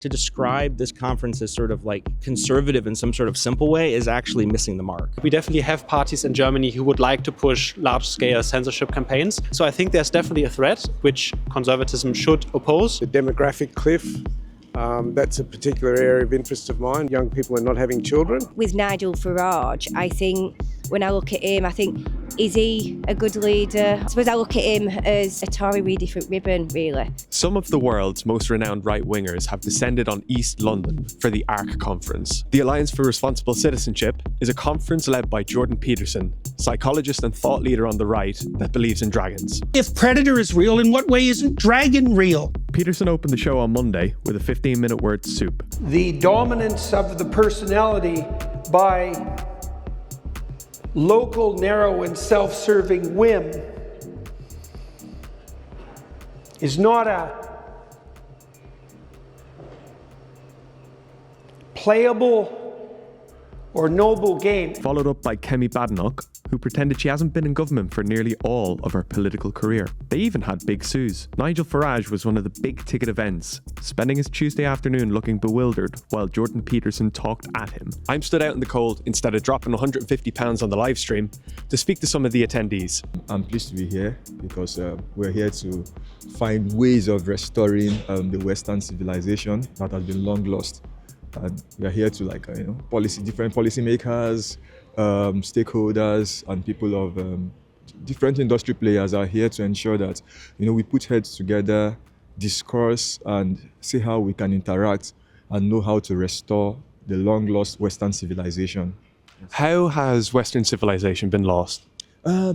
to describe this conference as sort of like conservative in some sort of simple way is actually missing the mark. We definitely have parties in Germany who would like to push large-scale censorship campaigns. So I think there's definitely a threat which conservatism should oppose. The demographic cliff, that's a particular area of interest of mine. Young people are not having children. With Nigel Farage, I think when I look at him, I think, is he a good leader? I suppose I look at him as a Tory with a different ribbon, really. Some of the world's most renowned right-wingers have descended on East London for the ARC conference. The Alliance for Responsible Citizenship is a conference led by Jordan Peterson, psychologist and thought leader on the right that believes in dragons. If Predator is real, in what way isn't Dragon real? Peterson opened the show on Monday with a 15-minute word soup. The dominance of the personality by local, narrow, and self-serving whim is not a playable or noble game. Followed up by Kemi Badenoch, who pretended she hasn't been in government for nearly all of her political career. They even had Big Suze. Nigel Farage was one of the big ticket events, spending his Tuesday afternoon looking bewildered while Jordan Peterson talked at him. I'm stood out in the cold instead of dropping £150 on the live stream to speak to some of the attendees. I'm pleased to be here because we're here to find ways of restoring the Western civilization that has been long lost. We are here to different policymakers, stakeholders, and people of different industry players are here to ensure that we put heads together, discuss, and see how we can interact and know how to restore the long lost Western civilization. How has Western civilization been lost? I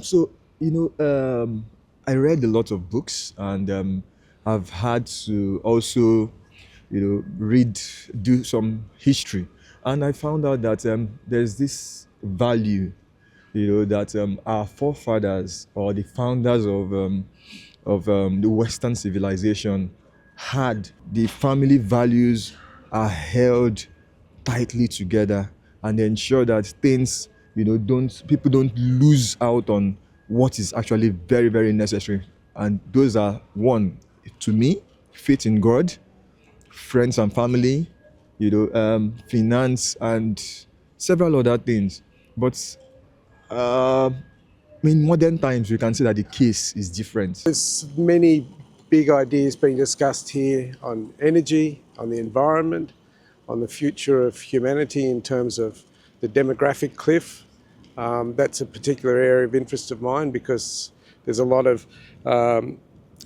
read a lot of books, and I've had to also do some history, and I found out that there's this value, that our forefathers or the founders of the Western civilization had. The family values are held tightly together and ensure that things, people don't lose out on what is actually very, very necessary. And those are, one, to me, faith in God, friends and family, finance, and several other things. But in modern times, we can see that the case is different. There's many big ideas being discussed here on energy, on the environment, on the future of humanity in terms of the demographic cliff. That's a particular area of interest of mine because there's a lot of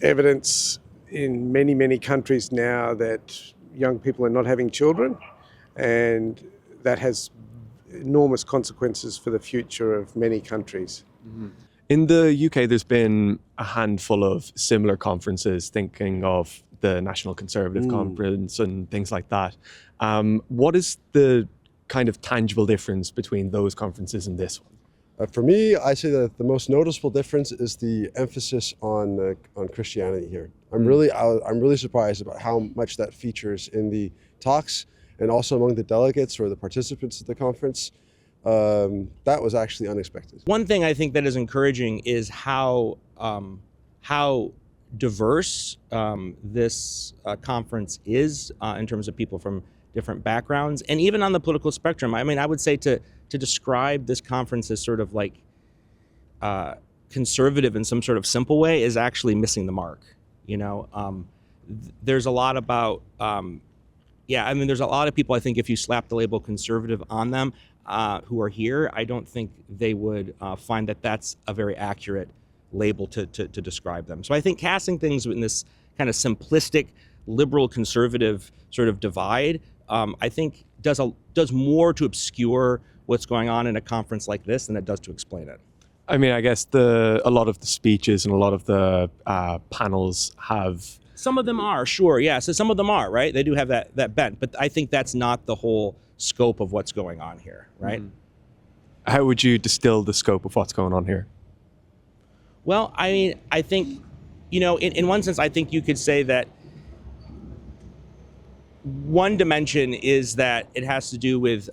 evidence in many, many countries now that young people are not having children, and that has enormous consequences for the future of many countries. Mm-hmm. In the UK, there's been a handful of similar conferences, thinking of the National Conservative Conference and things like that. What is the kind of tangible difference between those conferences and this one? For me, I say that the most noticeable difference is the emphasis on Christianity here. I'm really surprised about how much that features in the talks and also among the delegates or the participants at the conference. That was actually unexpected. One thing I think that is encouraging is how diverse this conference is in terms of people from different backgrounds, and even on the political spectrum. I mean, I would say to describe this conference as sort of like conservative in some sort of simple way is actually missing the mark. There's a lot about, there's a lot of people, I think, if you slap the label conservative on them who are here, I don't think they would find that that's a very accurate label to describe them. So I think casting things in this kind of simplistic liberal conservative sort of divide, I think does more to obscure what's going on in a conference like this than it does to explain it. I mean, I guess a lot of the speeches and a lot of the panels have... Some of them are, sure, yeah. So some of them are, right? They do have that bent, but I think that's not the whole scope of what's going on here, right? Mm-hmm. How would you distill the scope of what's going on here? Well, I mean, I think, in one sense, I think you could say that one dimension is that it has to do with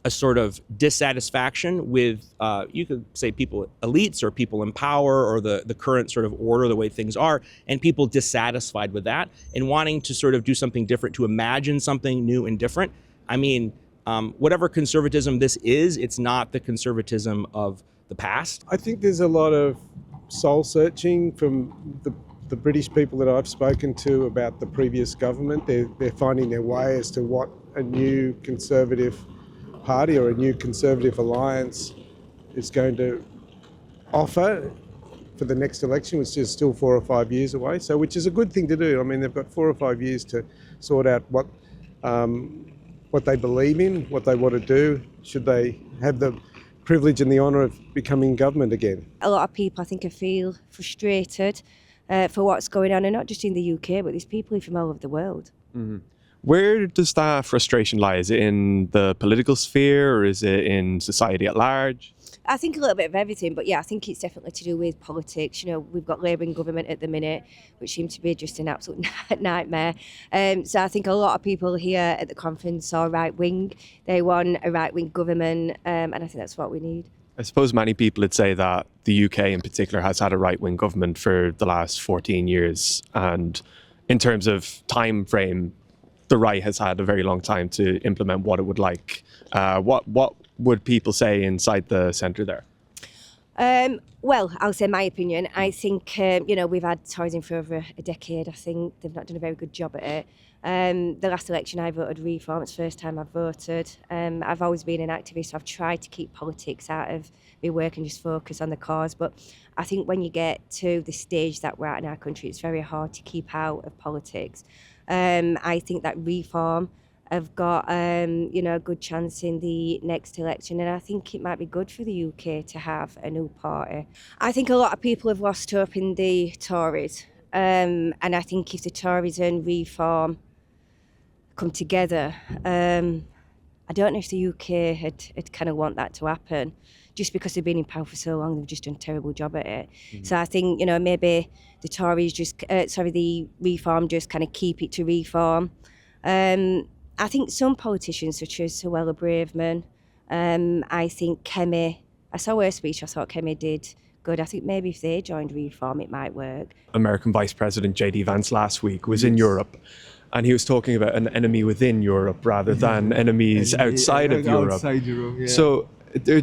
a sort of dissatisfaction with, you could say people, elites or people in power or the current sort of order, the way things are, and people dissatisfied with that and wanting to sort of do something different, to imagine something new and different. I mean, whatever conservatism this is, it's not the conservatism of the past. I think there's a lot of soul searching from the British people that I've spoken to about the previous government. They're finding their way as to what a new Conservative party or a new Conservative alliance is going to offer for the next election, which is still 4 or 5 years away. So, which is a good thing to do. I mean, they've got 4 or 5 years to sort out what they believe in, what they want to do, should they have the privilege and the honour of becoming government again. A lot of people, I think, feel frustrated for what's going on, and not just in the UK, but there's people from all over the world. Mm-hmm. Where does that frustration lie? Is it in the political sphere, or is it in society at large? I think a little bit of everything, but yeah, I think it's definitely to do with politics. You know, we've got Labour in government at the minute, which seems to be just an absolute nightmare. So I think a lot of people here at the conference are right-wing. They want a right-wing government, and I think that's what we need. I suppose many people would say that the UK in particular has had a right-wing government for the last 14 years. And in terms of time frame, the right has had a very long time to implement what it would like. What would people say inside the centre there? Well, I'll say my opinion. I think, we've had Tories in for over a decade. I think they've not done a very good job at it. The last election I voted Reform. It's the first time I've voted. I've always been an activist, so I've tried to keep politics out of my work and just focus on the cause. But I think when you get to the stage that we're at in our country, it's very hard to keep out of politics. I think that Reform have got a good chance in the next election, and I think it might be good for the UK to have a new party. I think a lot of people have lost hope in the Tories, and I think if the Tories and Reform come together, I don't know if the UK had kind of want that to happen, just because they've been in power for so long. They've just done a terrible job at it. Mm-hmm. So I think maybe the Tories the Reform just kind of keep it to Reform. I think some politicians, such as Suella Braverman, I think Kemi, I saw her speech, I thought Kemi did good. I think maybe if they joined Reform, it might work. American Vice President J.D. Vance last week was in Europe, and he was talking about an enemy within Europe rather than enemies outside of Europe. Outside Europe, yeah. So,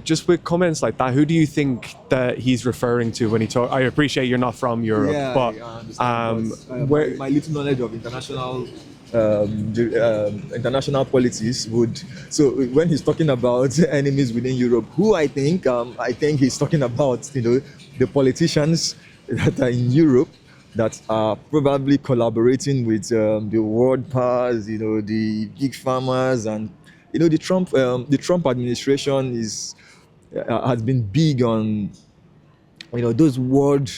just with comments like that, who do you think that he's referring to when he talks? I appreciate you're not from Europe, but my little knowledge of international international politics would. So when he's talking about enemies within Europe, who I think he's talking about, the politicians that are in Europe that are probably collaborating with the world powers, the big farmers, and the Trump administration has been big on those world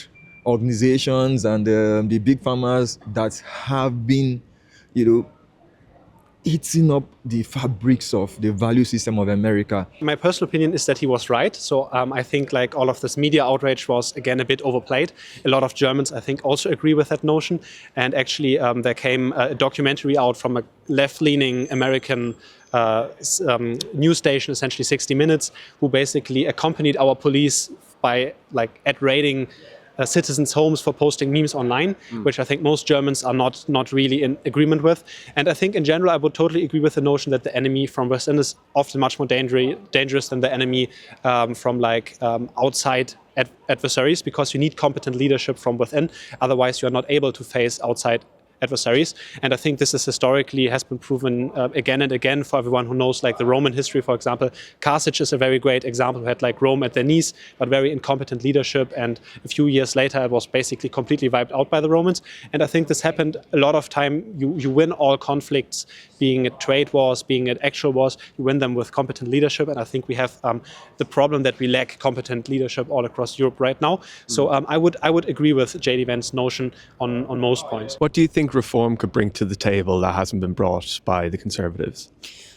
organizations and the big farmers that have been eating up the fabrics of the value system of America. My personal opinion is that he was right. So I think all of this media outrage was, again, a bit overplayed. A lot of Germans, I think, also agree with that notion. And actually, there came a documentary out from a left-leaning American news station, essentially 60 Minutes, who basically accompanied our police by at raiding citizens' homes for posting memes online, which I think most Germans are not really in agreement with. And I think in general, I would totally agree with the notion that the enemy from within is often much more dangerous than the enemy from outside adversaries, because you need competent leadership from within. Otherwise, you are not able to face outside adversaries. And I think this is historically has been proven again and again for everyone who knows the Roman history, for example. Carthage is a very great example who had Rome at their knees, but very incompetent leadership. And a few years later, it was basically completely wiped out by the Romans. And I think this happened a lot of time. You win all conflicts, being it trade wars, being it actual wars, you win them with competent leadership. And I think we have the problem that we lack competent leadership all across Europe right now. So I would agree with J.D. Vance's notion on most points. What do you think Reform could bring to the table that hasn't been brought by the Conservatives?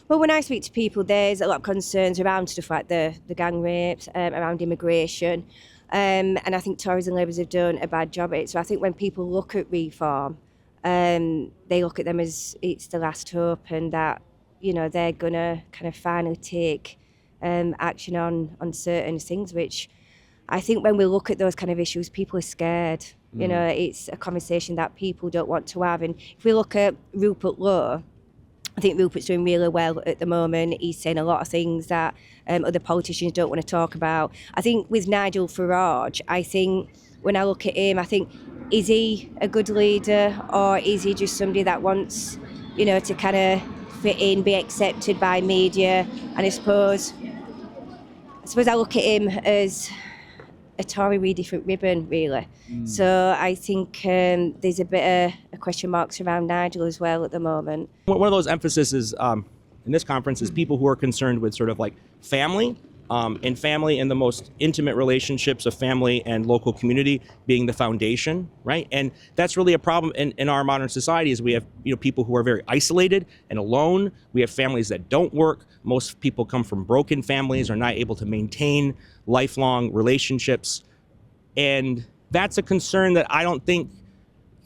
Well, when I speak to people, there's a lot of concerns around stuff like the gang rapes, around immigration, and I think Tories and Labours have done a bad job at it. So I think when people look at Reform, they look at them as it's the last hope, and that they're going to kind of finally take action on certain things, which I think when we look at those kind of issues, people are scared. You know, it's a conversation that people don't want to have. And if we look at Rupert Lowe, I think Rupert's doing really well at the moment. He's saying a lot of things that other politicians don't want to talk about. I think with Nigel Farage, I think when I look at him, I think, is he a good leader, or is he just somebody that wants, you know, to kind of fit in, be accepted by media? And I suppose I look at him as a Tory with different ribbon, really. So I think there's a bit of question marks around Nigel as well at the moment. One of those emphases in this conference is people who are concerned with sort of like family, and family and the most intimate relationships of family and local community being the foundation, right? And that's really a problem in our modern society, is we have, you know, people who are very isolated and alone. We have families that don't work. Most people come from broken families, are not able to maintain lifelong relationships. And that's a concern that I don't think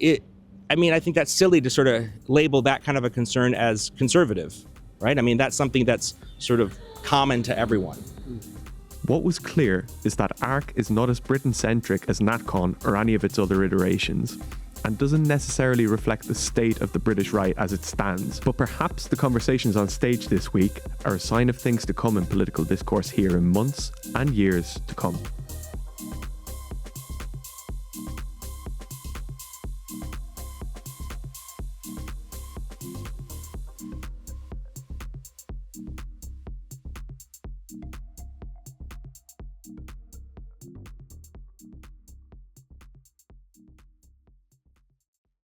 I think that's silly to sort of label that kind of a concern as conservative, right? I mean, that's something that's sort of common to everyone. What was clear is that ARC is not as Britain-centric as NatCon or any of its other iterations, and doesn't necessarily reflect the state of the British right as it stands. But perhaps the conversations on stage this week are a sign of things to come in political discourse here in months and years to come.